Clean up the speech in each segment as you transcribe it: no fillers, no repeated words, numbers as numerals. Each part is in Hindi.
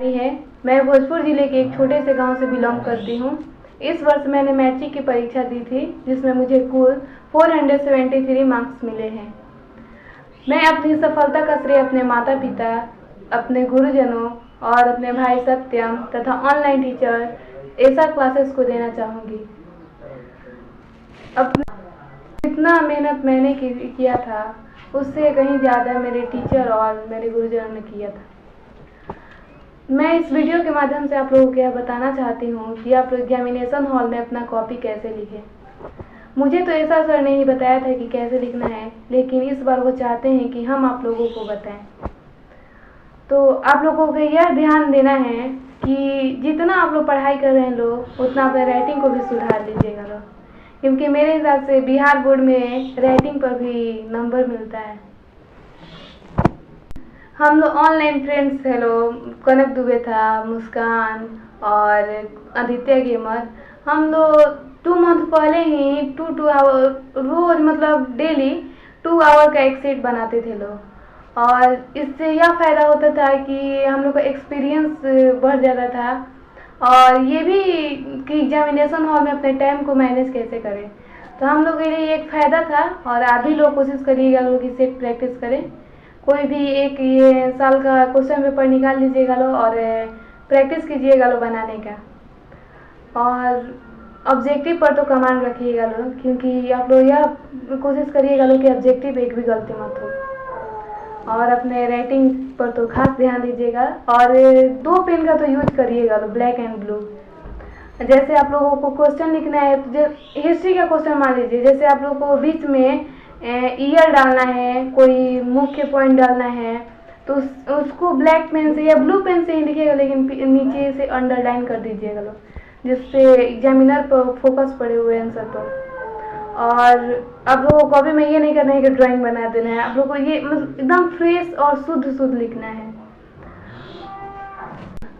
है। मैं भोजपुर जिले के एक छोटे से गांव से बिलोंग करती हूं। इस वर्ष मैंने मैट्रिक की परीक्षा दी थी, जिसमें मुझे कुल 473 मार्क्स मिले हैं। मैं अपनी सफलता का श्रेय अपने माता पिता, अपने गुरुजनों और अपने भाई सत्यम तथा ऑनलाइन टीचर ऐसा क्लासेस को देना चाहूँगी। जितना मेहनत मैंने किया था, उससे कहीं ज़्यादा मेरे टीचर और मेरे गुरुजनों ने किया था। मैं इस वीडियो के माध्यम से आप लोगों को यह बताना चाहती हूँ कि आप लोग एग्जामिनेशन हॉल में अपना कॉपी कैसे लिखें। मुझे तो ऐसा सर ने ही बताया था कि कैसे लिखना है, लेकिन इस बार वो चाहते हैं कि हम आप लोगों को बताएं। तो आप लोगों को यह ध्यान देना है कि जितना आप लोग पढ़ाई कर रहे हैं लोग, उतना अपने राइटिंग को भी सुधार लीजिएगा लोग, क्योंकि मेरे हिसाब से बिहार बोर्ड में राइटिंग पर भी नंबर मिलता है। हम लोग ऑनलाइन फ्रेंड्स थे लोग, कनक दुबे था, मुस्कान और आदित्य गेमर। हम लोग 2 मंथ पहले ही 2 आवर रोज मतलब डेली 2 आवर का एक सेट बनाते थे लोग, और इससे यह फ़ायदा होता था कि हम लोग का एक्सपीरियंस बढ़ जाता था, और ये भी कि एग्जामिनेशन हॉल में अपने टाइम को मैनेज कैसे करें। तो हम लोग के लिए एक फ़ायदा था, और आप भी लोग कोशिश करिएगा लोग इसे प्रैक्टिस करें। कोई भी एक ये साल का क्वेश्चन पेपर निकाल लीजिएगा लो और प्रैक्टिस कीजिएगा लो बनाने का, और ऑब्जेक्टिव पर तो कमांड रखिएगा लो, क्योंकि आप लोग यह कोशिश करिएगा लो कि ऑब्जेक्टिव एक भी गलती मत हो, और अपने राइटिंग पर तो खास ध्यान दीजिएगा। और 2 पेन का तो यूज करिएगा लो, ब्लैक एंड ब्लू। जैसे आप लोगों को क्वेश्चन लिखना है, तो हिस्ट्री का क्वेश्चन मान लीजिए, जैसे आप लोगों को बीच में ईयर डालना है, कोई मुख्य पॉइंट डालना है, तो उसको ब्लैक पेन से या ब्लू पेन से ही लिखिएगा, लेकिन नीचे से अंडरलाइन कर दीजिएगा लोग, जिससे एग्जामिनर पर फोकस पड़े हुए आंसर पर। और आप लोगों को कॉपी में ये नहीं करना है कि ड्राइंग बना देना है, आप लोगों को ये एकदम फ्रेश और शुद्ध लिखना है।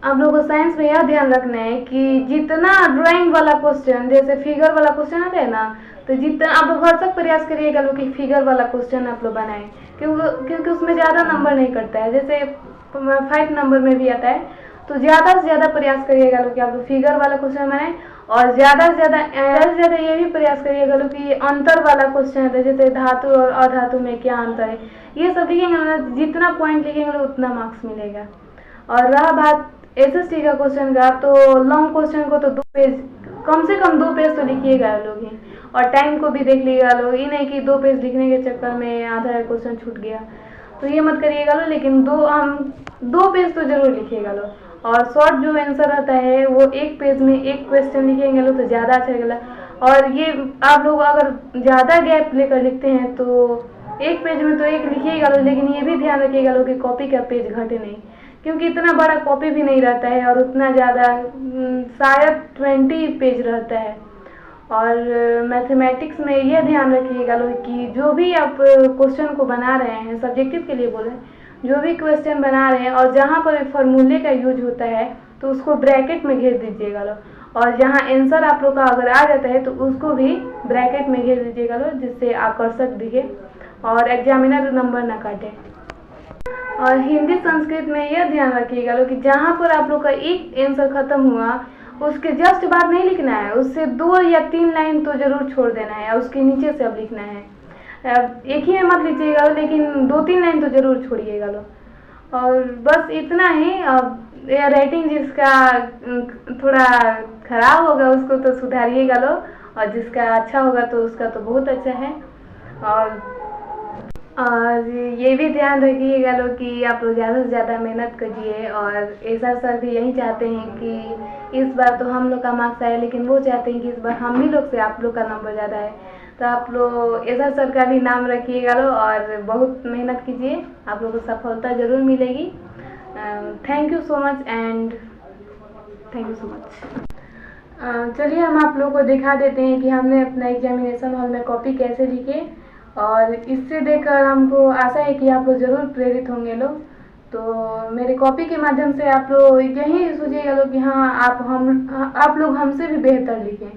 आप लोगों को साइंस में यह ध्यान रखना है कि जितना ड्राइंग वाला क्वेश्चन, जैसे फिगर वाला क्वेश्चन आता है ना, तो जितना आप लोग भरसक प्रयास करिएगा लोग कि फिगर वाला क्वेश्चन आप लोग बनाएं, क्योंकि उसमें ज़्यादा नंबर नहीं कटता है। जैसे 5 नंबर में भी आता है, तो ज़्यादा से ज़्यादा प्रयास करिएगा लोग कि आप लोग फिगर वाला क्वेश्चन बनाएं, और ज़्यादा से ज़्यादा ये भी प्रयास करिएगा लोग कि अंतर वाला क्वेश्चन है, जैसे धातु और अधातु में क्या अंतर है, ये सब लिखेंगे ना, जितना पॉइंट लिखेंगे उतना मार्क्स मिलेगा। और रहा बात एसएसटी का क्वेश्चन का, तो लॉन्ग क्वेश्चन को तो 2 पेज, कम से कम 2 पेज तो लिखिएगा लोग ही, और टाइम को भी देख लीजिएगा लोग। ये नहीं कि 2 पेज लिखने के चक्कर में आधा क्वेश्चन छूट गया, तो ये मत करिएगा लोग, लेकिन 2 पेज तो जरूर लिखिएगा लोग। और शॉर्ट जो आंसर रहता है वो 1 पेज में 1 क्वेश्चन लिखेंगे लोग, तो ज़्यादा अच्छा लगेगा। और ये आप लोग अगर ज़्यादा गैप लेकर लिखते हैं तो 1 पेज में तो 1 लिखिएगा लोग, लेकिन ये भी ध्यान रखिएगा लोग कि कॉपी का पेज घटे नहीं, क्योंकि इतना बड़ा कॉपी भी नहीं रहता है, और उतना ज़्यादा शायद 20 पेज रहता है। और मैथमेटिक्स में यह ध्यान रखिएगा लोग कि जो भी आप क्वेश्चन को बना रहे हैं, सब्जेक्टिव के लिए बोले, जो भी क्वेश्चन बना रहे हैं और जहाँ पर फॉर्मूले का यूज होता है तो उसको ब्रैकेट में घेर दीजिएगा लोग, और जहाँ आंसर आप लोग का अगर आ जाता है तो उसको भी ब्रैकेट में घेर दीजिएगा लोग, जिससे आकर्षक दिखे और एग्जामिनर नंबर ना काटे। और हिंदी संस्कृत में यह ध्यान रखिएगा लोग कि जहाँ पर आप लोग का एक आंसर खत्म हुआ, उसके जस्ट बाद नहीं लिखना है, उससे 2 या 3 लाइन तो जरूर छोड़ देना है, और उसके नीचे से अब लिखना है। एक ही में मत लीजिएगा, लेकिन 2-3 लाइन तो जरूर छोड़िएगा लोग। और बस इतना ही। अब यह राइटिंग जिसका थोड़ा खराब होगा उसको तो सुधारिएगा लोग, और जिसका अच्छा होगा तो उसका तो बहुत अच्छा है। और ये भी ध्यान रखिएगा लोग कि आप लोग ज़्यादा से ज़्यादा मेहनत करिए, और ऐसा सर भी यही चाहते हैं कि इस बार तो हम लोग का मार्क्स आए, लेकिन वो चाहते हैं कि इस बार हम ही लोग से आप लोग का नंबर ज़्यादा है। तो आप लोग ऐसा सर का भी नाम रखिएगा लो, और बहुत मेहनत कीजिए, आप लोग को सफलता ज़रूर मिलेगी। Thank you so much and thank you so much. चलिए हम आप लोग को दिखा देते हैं कि हमने अपना एग्जामिनेशन हॉल में कॉपी कैसे लिखे, और इससे देखकर हमको आशा है कि आप लोग ज़रूर प्रेरित होंगे लोग। तो मेरे कॉपी के माध्यम से आप लोग यही सोचिएगा लोग कि हाँ आप लोग हमसे भी बेहतर लिखें।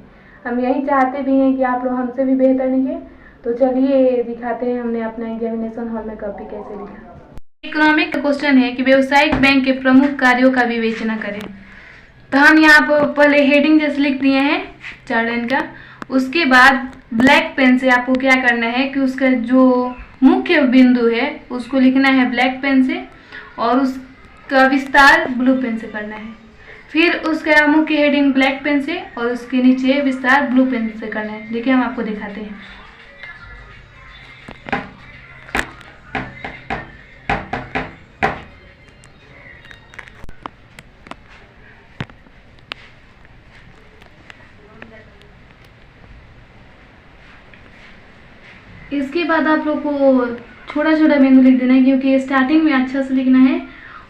हम यही चाहते भी हैं कि आप लोग हमसे भी बेहतर लिखें। तो चलिए दिखाते हैं हमने अपना एग्जामिनेशन हॉल में कॉपी कैसे लिखा। इकोनॉमिक का क्वेश्चन है कि व्यवसायिक बैंक के प्रमुख कार्यों का विवेचना करें। तो हम यहाँ पर पहले हेडिंग जैसे लिख दिए हैं 4 लाइन का। उसके बाद ब्लैक पेन से आपको क्या करना है कि उसका जो मुख्य बिंदु है उसको लिखना है ब्लैक पेन से, और उसका विस्तार ब्लू पेन से करना है। फिर उसका मुख्य हेडिंग ब्लैक पेन से और उसके नीचे विस्तार ब्लू पेन से करना है। देखिए हम आपको दिखाते हैं। इसके बाद आप लोग को छोटा छोटा बिंदु लिख देना है, क्योंकि स्टार्टिंग में अच्छा से लिखना है,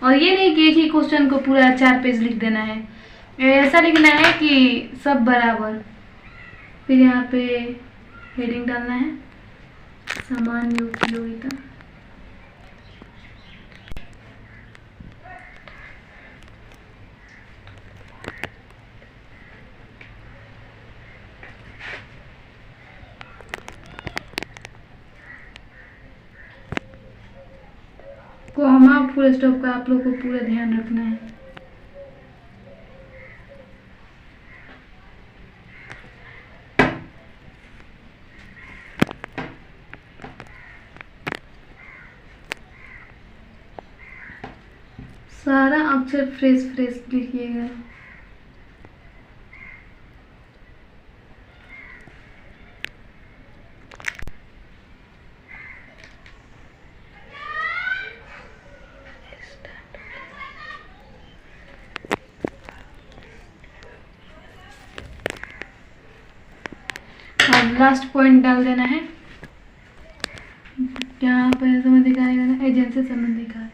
और ये नहीं कि एक ही क्वेश्चन को पूरा 4 पेज लिख देना है। ऐसा लिखना है कि सब बराबर। फिर यहाँ पे हेडिंग डालना है सामान्य उपयोगिता। कोमा फुल स्टॉप का आप लोग को पूरा ध्यान रखना है। सारा अक्षर फ्रेश फ्रेश लिखिएगा। और लास्ट पॉइंट डाल देना है, यहाँ पर संबंध दिखाएगा ना, एजेंसी संबंध दिखाए।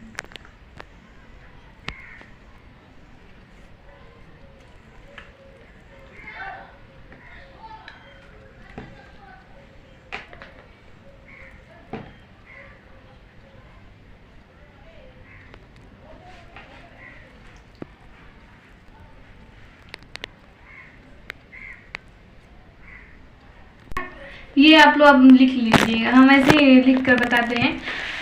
ये आप लोग अब लिख लीजिएगा, हम ऐसे ही लिख कर बताते हैं।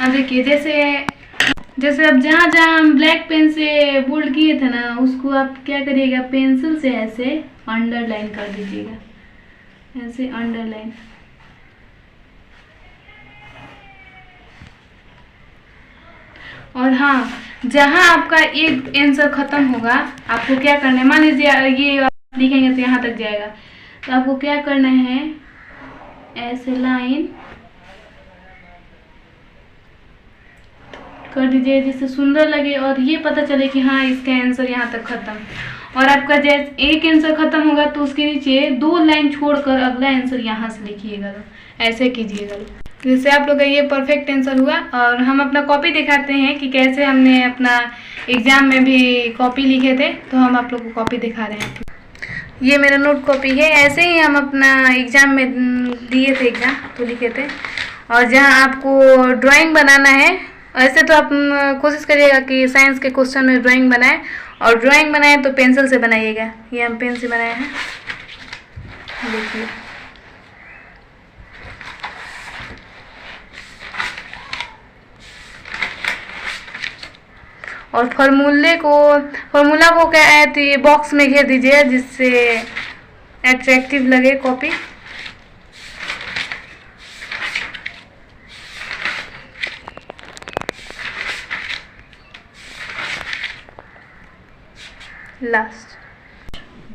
अब देखिए जैसे अब जहाँ जहाँ हम ब्लैक पेन से बोल्ड किए थे ना, उसको आप क्या करिएगा, पेंसिल से ऐसे अंडरलाइन कर दीजिएगा, ऐसे अंडरलाइन। और हाँ, जहाँ आपका एक आंसर खत्म होगा आपको क्या करना है, मान लीजिए ये आप लिखेंगे तो यहाँ तक जाएगा, तो आपको क्या करना है, ऐसे लाइन कर दीजिए जिससे सुंदर लगे और ये पता चले कि हाँ इसका आंसर यहाँ तक खत्म। और आपका जैसे एक आंसर खत्म होगा तो उसके नीचे 2 लाइन छोड़कर अगला आंसर यहाँ से लिखिएगा, ऐसे कीजिएगा। जैसे आप लोग का ये परफेक्ट आंसर हुआ। और हम अपना कॉपी दिखाते हैं कि कैसे हमने अपना एग्जाम में भी कॉपी लिखे थे, तो हम आप लोग को कॉपी दिखा रहे हैं। ये मेरा नोट कॉपी है, ऐसे ही हम अपना एग्जाम में दिए थे एग्जाम तो लिखे थे। और जहाँ आपको ड्राइंग बनाना है, ऐसे तो आप कोशिश करिएगा कि साइंस के क्वेश्चन में ड्राइंग बनाएं, और ड्राइंग बनाएं तो पेंसिल से बनाइएगा। ये हम पेन से बनाए हैं, देखिए। और फॉर्मूला को क्या है तो ये बॉक्स में घेर दीजिए जिससे एट्रैक्टिव लगे कॉपी। लास्ट